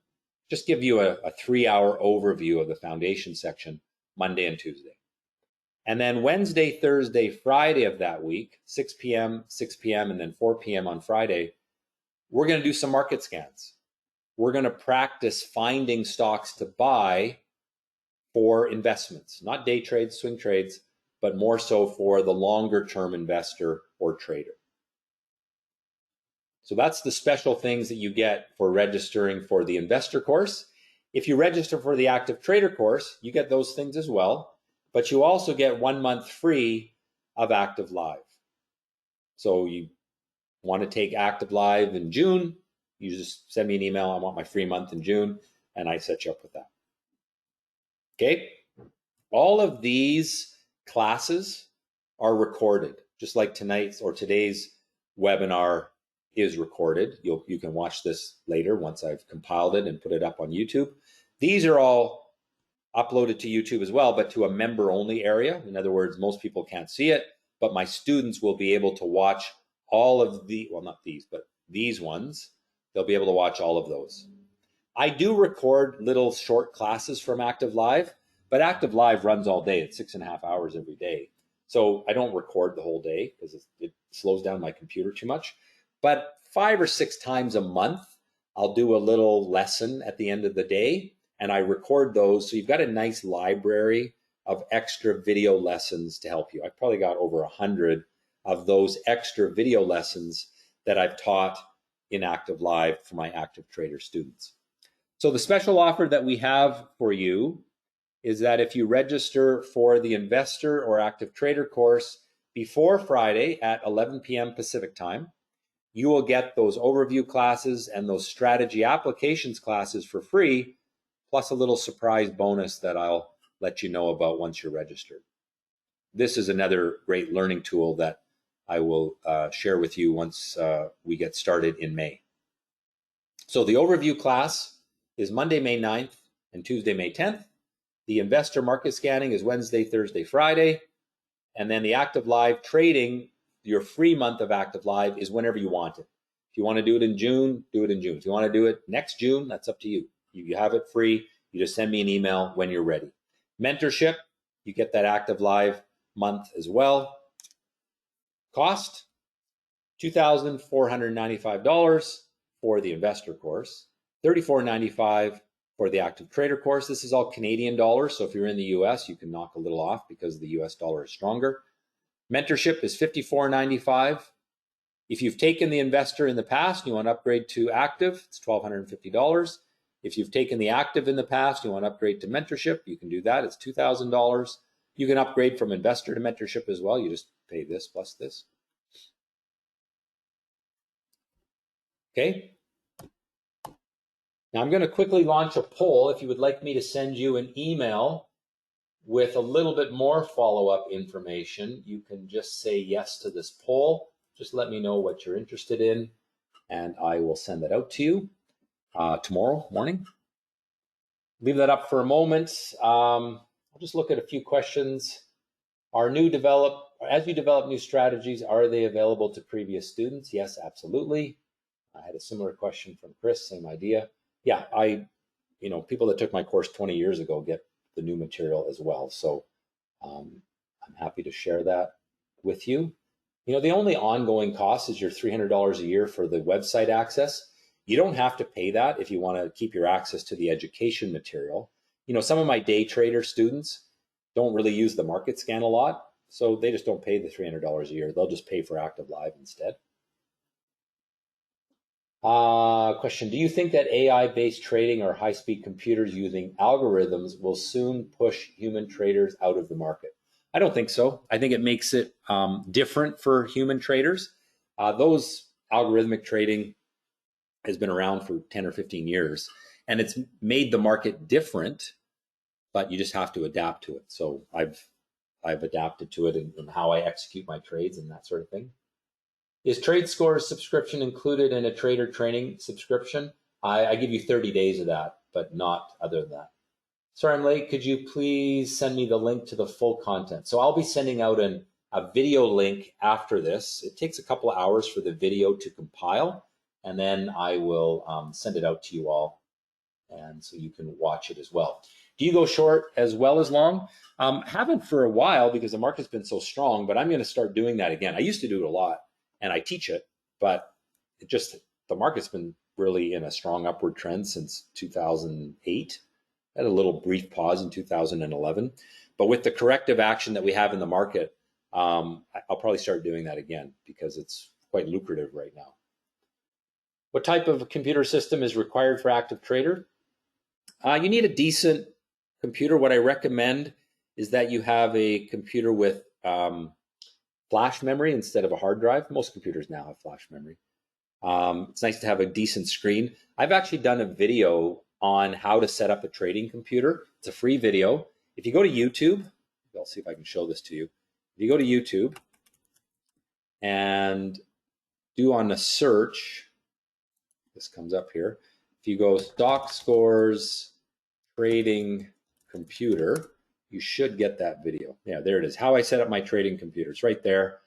just give you a 3-hour overview of the foundation section Monday and Tuesday. And then Wednesday, Thursday, Friday of that week, 6 p.m., 6 p.m., and then 4 p.m. on Friday, we're going to do some market scans. We're going to practice finding stocks to buy for investments, not day trades, swing trades, but more so for the longer term investor or trader. So that's the special things that you get for registering for the investor course. If you register for the active trader course, you get those things as well, but you also get 1 month free of active live. So you want to take active live in June, you just send me an email, I want my free month in June, and I set you up with that. Okay, all of these classes are recorded, just like tonight's or today's webinar is recorded. You can watch this later once I've compiled it and put it up on YouTube. These are all uploaded to YouTube as well, but to a member only area. In other words, most people can't see it, but my students will be able to watch all of the, well, not these, but these ones. They'll be able to watch all of those. I do record little short classes from Active Live, but Active Live runs all day. It's 6.5 hours every day. So I don't record the whole day because it slows down my computer too much. But 5 or 6 times a month, I'll do a little lesson at the end of the day, and I record those. So you've got a nice library of extra video lessons to help you. I've probably got over 100 of those extra video lessons that I've taught in Active Live for my active trader students. So the special offer that we have for you is that if you register for the investor or active trader course before Friday at 11 p.m. Pacific time, you will get those overview classes and those strategy applications classes for free, plus a little surprise bonus that I'll let you know about once you're registered. This is another great learning tool that I will share with you once we get started in May. So the overview class is Monday, May 9th and Tuesday, May 10th. The investor market scanning is Wednesday, Thursday, Friday. And then the active live trading, your free month of active live, is whenever you want it. If you want to do it in June, do it in June. If you want to do it next June, that's up to you. You have it free. You just send me an email when you're ready. Mentorship, you get that active live month as well. Cost, $2,495 for the investor course, $34.95 for the active trader course. This is all Canadian dollars, so if you're in the US, you can knock a little off because the US dollar is stronger. Mentorship is $54.95. If you've taken the investor in the past and you want to upgrade to active, it's $1,250. If you've taken the active in the past and you want to upgrade to mentorship, you can do that. It's $2,000. You can upgrade from investor to mentorship as well. You just pay this plus this. Okay. Now I'm going to quickly launch a poll. If you would like me to send you an email with a little bit more follow-up information, you can just say yes to this poll. Just let me know what you're interested in, and I will send that out to you tomorrow morning. Leave that up for a moment. I'll just look at a few questions. As you develop new strategies, are they available to previous students? Yes, absolutely. I had a similar question from Chris, same idea. Yeah, people that took my course 20 years ago get the new material as well. So I'm happy to share that with you. The only ongoing cost is your $300 a year for the website access. You don't have to pay that if you want to keep your access to the education material. Some of my day trader students don't really use the market scan a lot, so they just don't pay the $300 a year. They'll just pay for active live instead. Question, do you think that AI-based trading or high-speed computers using algorithms will soon push human traders out of the market? I don't think so. I think it makes it different for human traders. Those algorithmic trading has been around for 10 or 15 years, and it's made the market different, but you just have to adapt to it. So I've adapted to it in how I execute my trades and that sort of thing. Is TradeScores subscription included in a trader training subscription? I give you 30 days of that, but not other than that. Sorry, I'm late. Could you please send me the link to the full content? So I'll be sending out a video link after this. It takes a couple of hours for the video to compile, and then I will send it out to you all. and so you can watch it as well. Do you go short as well as long? Haven't for a while because the market's been so strong, but I'm going to start doing that again. I used to do it a lot, and I teach it, but the market's been really in a strong upward trend since 2008. Had a little brief pause in 2011, but with the corrective action that we have in the market, I'll probably start doing that again because it's quite lucrative right now. What type of computer system is required for active trader? You need a decent computer. What I recommend is that you have a computer with flash memory instead of a hard drive. Most computers now have flash memory. It's nice to have a decent screen. I've actually done a video on how to set up a trading computer. It's a free video. If you go to YouTube, I'll see if I can show this to you. If you go to YouTube and do on the search, this comes up here. If you go Stockscores Trading Computer, you should get that video. Yeah, there it is. How I set up my trading computer. It's right there.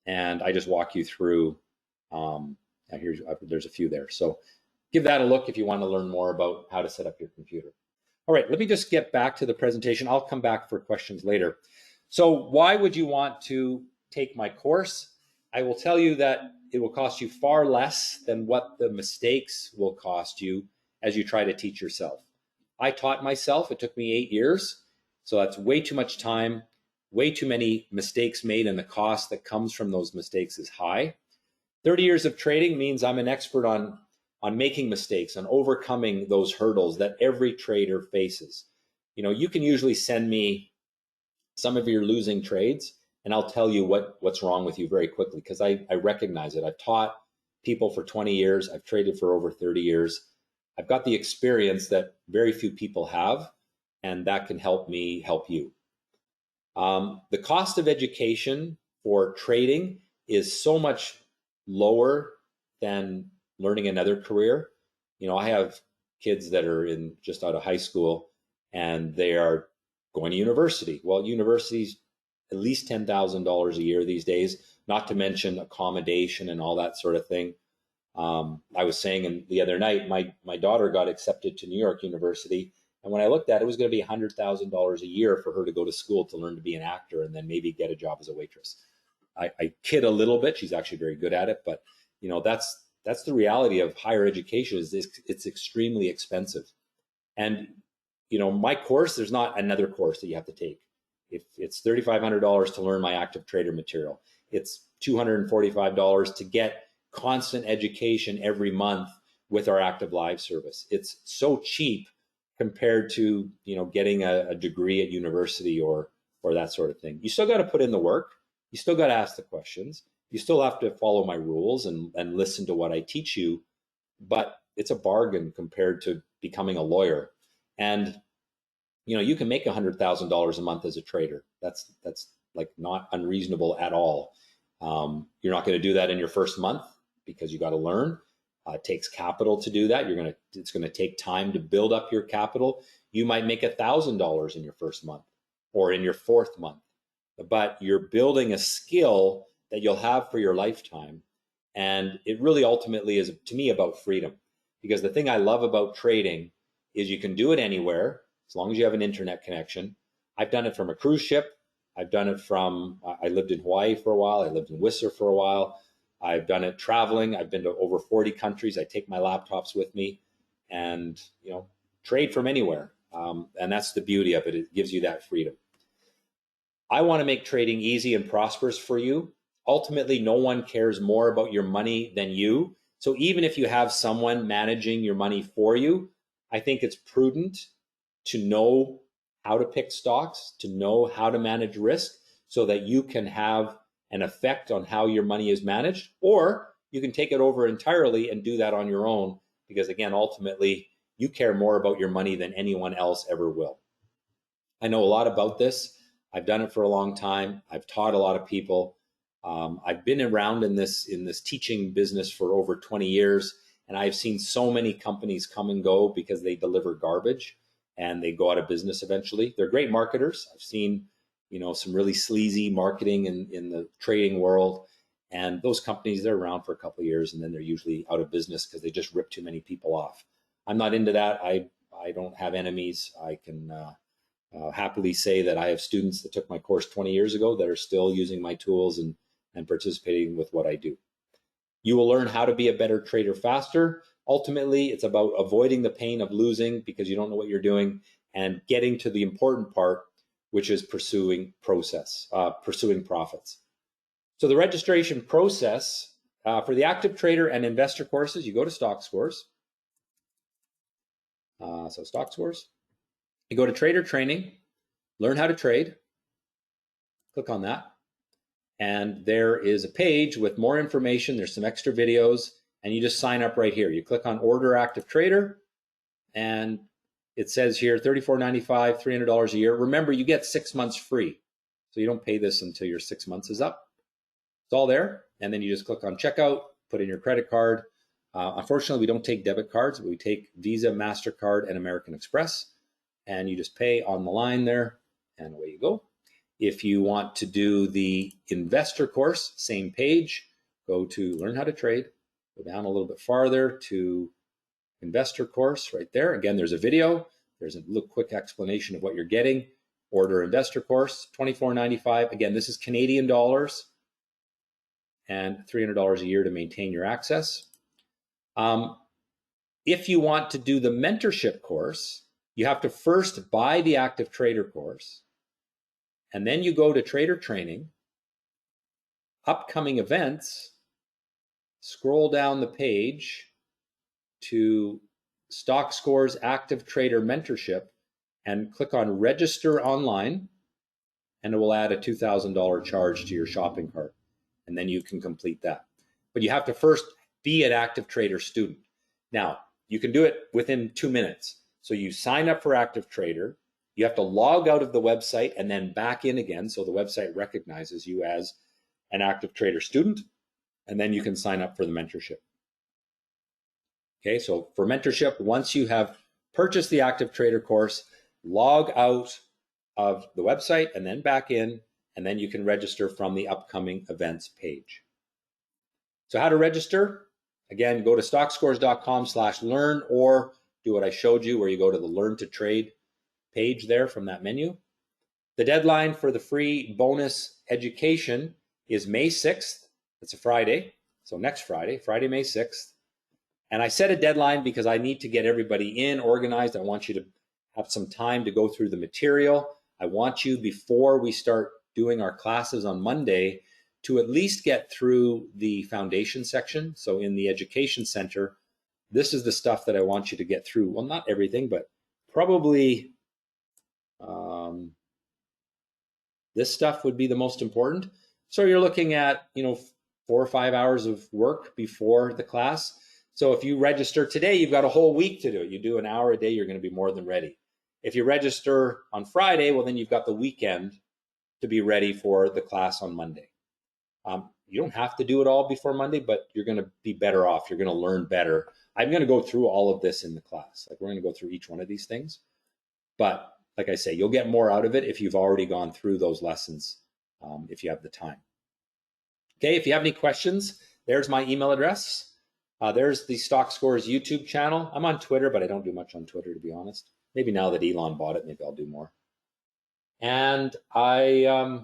And I just walk you through. There's a few there. So give that a look if you want to learn more about how to set up your computer. All right, let me just get back to the presentation. I'll come back for questions later. So why would you want to take my course? I will tell you that it will cost you far less than what the mistakes will cost you as you try to teach yourself. I taught myself. It took me 8 years. So that's way too much time, way too many mistakes made, and the cost that comes from those mistakes is high. 30 years of trading means I'm an expert on making mistakes, on overcoming those hurdles that every trader faces. You know, you can usually send me some of your losing trades, and I'll tell you what's wrong with you very quickly because I recognize it. I've taught people for 20 years. I've traded for over 30 years. I've got the experience that very few people have, and that can help me help you. The cost of education for trading is so much lower than learning another career. You know, I have kids that are just out of high school and they are going to university. Well, university's at least $10,000 a year these days, not to mention accommodation and all that sort of thing. I was saying the other night, my daughter got accepted to New York University. And when I looked at it, it was going to be $100,000 a year for her to go to school to learn to be an actor and then maybe get a job as a waitress. I kid a little bit. She's actually very good at it. But, you know, that's the reality of higher education is it's extremely expensive. And, you know, my course, there's not another course that you have to take. If it's $3,500 to learn my active trader material, it's $245 to get constant education every month with our active live service. It's so cheap compared to, you know, getting a degree at university or that sort of thing. You still got to put in the work. You still got to ask the questions. You still have to follow my rules and listen to what I teach you, but it's a bargain compared to becoming a lawyer. And, you know, you can make $100,000 a month as a trader. That's like not unreasonable at all. You're not going to do that in your first month because you got to learn. It takes capital to do that. It's going to take time to build up your capital. You might make $1,000 in your first month or in your fourth month, but you're building a skill that you'll have for your lifetime. And it really ultimately is, to me, about freedom. Because the thing I love about trading is you can do it anywhere as long as you have an internet connection. I've done it from a cruise ship. I've done it from, I lived in Hawaii for a while. I lived in Whistler for a while. I've done it traveling. I've been to over 40 countries. I take my laptops with me and, you know, trade from anywhere. And that's the beauty of it. It gives you that freedom. I want to make trading easy and prosperous for you. Ultimately, no one cares more about your money than you. So even if you have someone managing your money for you, I think it's prudent to know how to pick stocks, to know how to manage risk so that you can have an effect on how your money is managed, or you can take it over entirely and do that on your own. Because again, ultimately, you care more about your money than anyone else ever will. I know a lot about this. I've done it for a long time. I've taught a lot of people. I've been around in this teaching business for over 20 years, and I've seen so many companies come and go because they deliver garbage and they go out of business eventually. They're great marketers. I've seen, you know, some really sleazy marketing in the trading world, and those companies, they're around for a couple of years and then they're usually out of business because they just rip too many people off. I'm not into that. I I don't have enemies. I can happily say that I have students that took my course 20 years ago that are still using my tools and participating with what I do. You will learn how to be a better trader faster. Ultimately, it's about avoiding the pain of losing because you don't know what you're doing and getting to the important part, which is pursuing profits. So the registration process for the active trader and investor courses, you go to Stockscores. So Stockscores. You go to Trader Training, learn how to trade. Click on that. And there is a page with more information. There's some extra videos, and you just sign up right here. You click on Order Active Trader, and it says here $34.95, $300 a year. Remember, you get 6 months free. So you don't pay this until your 6 months is up. It's all there. And then you just click on Checkout, put in your credit card. Unfortunately, we don't take debit cards, but we take Visa, MasterCard, and American Express. And you just pay on the line there, and away you go. If you want to do the investor course, same page, go to Learn How to Trade, go down a little bit farther to investor course right there. Again, there's a video. There's a little quick explanation of what you're getting. Order investor course, $24.95. Again, this is Canadian dollars and $300 a year to maintain your access. If you want to do the mentorship course, you have to first buy the active trader course, and then you go to Trader Training, upcoming events, scroll down the page to Stockscores Active Trader Mentorship, and click on Register Online, and it will add a $2,000 charge to your shopping cart, and then you can complete that. But you have to first be an active trader student. Now, you can do it within 2 minutes. So you sign up for Active Trader, you have to log out of the website and then back in again, so the website recognizes you as an active trader student, and then you can sign up for the mentorship. Okay, so for mentorship, once you have purchased the active trader course, log out of the website and then back in, and then you can register from the upcoming events page. So how to register? Again, go to stockscores.com/learn, or do what I showed you where you go to the Learn to Trade page there from that menu. The deadline for the free bonus education is May 6th. It's a Friday, so next Friday, May 6th. And I set a deadline because I need to get everybody in, organized. I want you to have some time to go through the material. I want you, before we start doing our classes on Monday, to at least get through the foundation section. So in the education center, this is the stuff that I want you to get through. Well, not everything, but probably this stuff would be the most important. So you're looking at, 4 or 5 hours of work before the class. So if you register today, you've got a whole week to do it. You do an hour a day, you're going to be more than ready. If you register on Friday, well, then you've got the weekend to be ready for the class on Monday. You don't have to do it all before Monday, but you're going to be better off. You're going to learn better. I'm going to go through all of this in the class. Like, we're going to go through each one of these things. But like I say, you'll get more out of it if you've already gone through those lessons, if you have the time. Okay, if you have any questions, there's my email address. There's the Stockscores YouTube channel. I'm on Twitter, but I don't do much on Twitter, to be honest. Maybe now that Elon bought it, maybe I'll do more. And I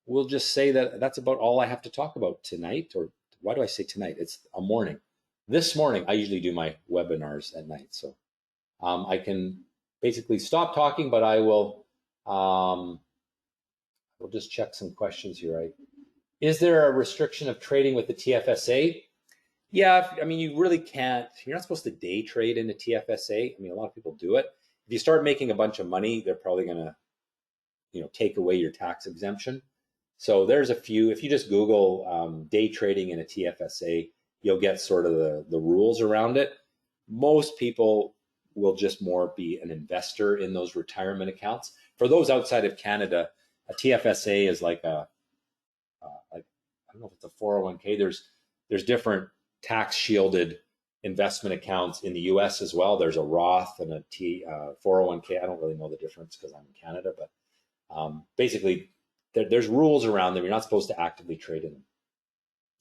will just say that that's about all I have to talk about tonight. Or why do I say tonight? It's a morning. This morning, I usually do my webinars at night. So I can basically stop talking, but I will we'll just check some questions here. Right? Is there a restriction of trading with the TFSA? Yeah, I mean, you really can't. You're not supposed to day trade in the TFSA. I mean, a lot of people do it. If you start making a bunch of money, they're probably going to, take away your tax exemption. So there's a few. If you just Google day trading in a TFSA, you'll get sort of the rules around it. Most people will just more be an investor in those retirement accounts. For those outside of Canada, a TFSA is like I don't know if it's a 401k. There's different tax shielded investment accounts in the US as well. There's a Roth and a 401k. I don't really know the difference because I'm in Canada, but basically there's rules around them. You're not supposed to actively trade in them.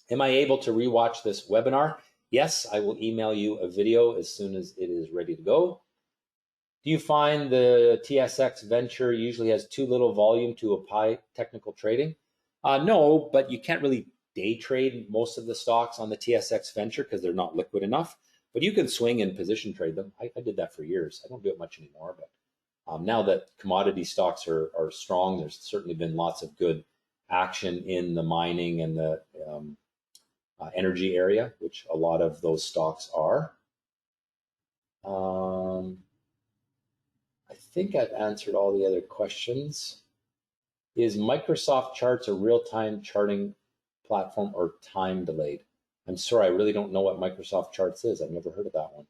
Am I able to rewatch this webinar? Yes, I will email you a video as soon as it is ready to go. Do you find the TSX Venture usually has too little volume to apply technical trading? No, but you can't really day trade most of the stocks on the TSX Venture because they're not liquid enough. But you can swing and position trade them. I did that for years. I don't do it much anymore, but now that commodity stocks are strong, there's certainly been lots of good action in the mining and the energy area, which a lot of those stocks are. I think I've answered all the other questions. Is Microsoft Charts a real-time charting platform or time delayed? I'm sorry, I really don't know what Microsoft Charts is. I've never heard of that one.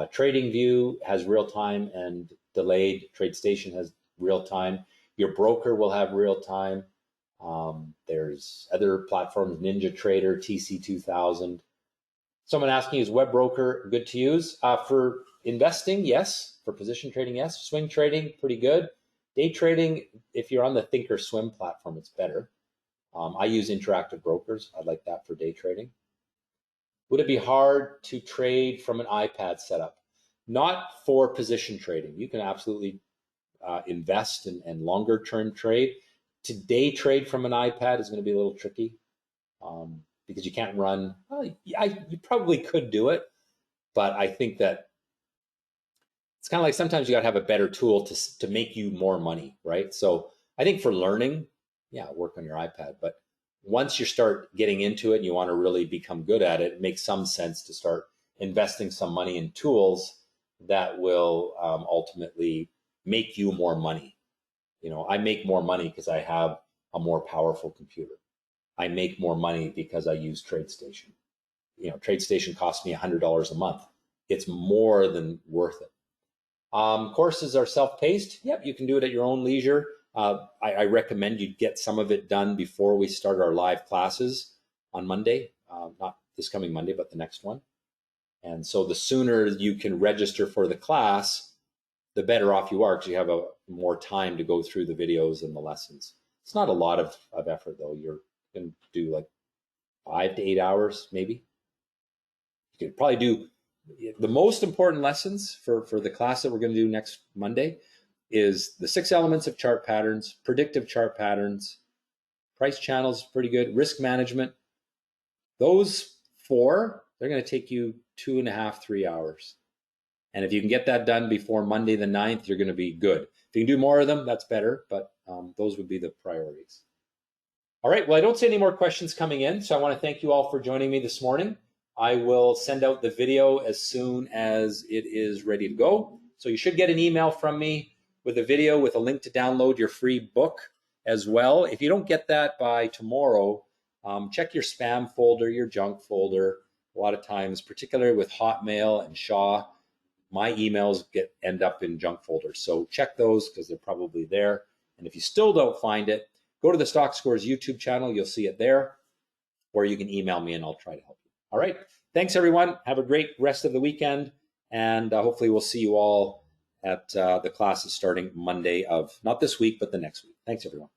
TradingView has real-time and delayed. TradeStation has real-time. Your broker will have real-time. There's other platforms, NinjaTrader, TC2000. Someone asking, is web broker good to use? For investing, yes. For position trading, yes. Swing trading, pretty good. Day trading, if you're on the Thinkorswim platform, it's better. I use interactive brokers. I like that for day trading. Would it be hard to trade from an iPad setup? Not for position trading. You can absolutely invest and longer term trade. To day trade from an iPad is going to be a little tricky because you can't run. Well, you probably could do it, but I think that it's kind of like sometimes you got to have a better tool to make you more money, right? So I think for learning, yeah, work on your iPad. But once you start getting into it and you want to really become good at it, it makes some sense to start investing some money in tools that will ultimately make you more money. You know, I make more money because I have a more powerful computer. I make more money because I use TradeStation. You know, TradeStation costs me $100 a month. It's more than worth it. Courses are self-paced. Yep, you can do it at your own leisure. I recommend you get some of it done before we start our live classes on Monday, not this coming Monday, but the next one. And so the sooner you can register for the class, the better off you are because you have more time to go through the videos and the lessons. It's not a lot of effort though. You're going to do like 5 to 8 hours, maybe. You could probably do the most important lessons for the class that we're going to do next Monday is the 6 elements of chart patterns, predictive chart patterns, price channels, pretty good, risk management. Those 4, they're going to take you 2.5, 3 hours. And if you can get that done before Monday the 9th, you're going to be good. If you can do more of them, that's better, but those would be the priorities. All right, well, I don't see any more questions coming in, so I want to thank you all for joining me this morning. I will send out the video as soon as it is ready to go. So you should get an email from me with a video with a link to download your free book as well. If you don't get that by tomorrow, check your spam folder, your junk folder. A lot of times, particularly with Hotmail and Shaw, my emails end up in junk folders. So check those because they're probably there. And if you still don't find it, go to the Stockscores YouTube channel. You'll see it there. Or you can email me and I'll try to help you. All right. Thanks, everyone. Have a great rest of the weekend. And hopefully we'll see you all at the classes starting Monday of, not this week, but the next week. Thanks, everyone.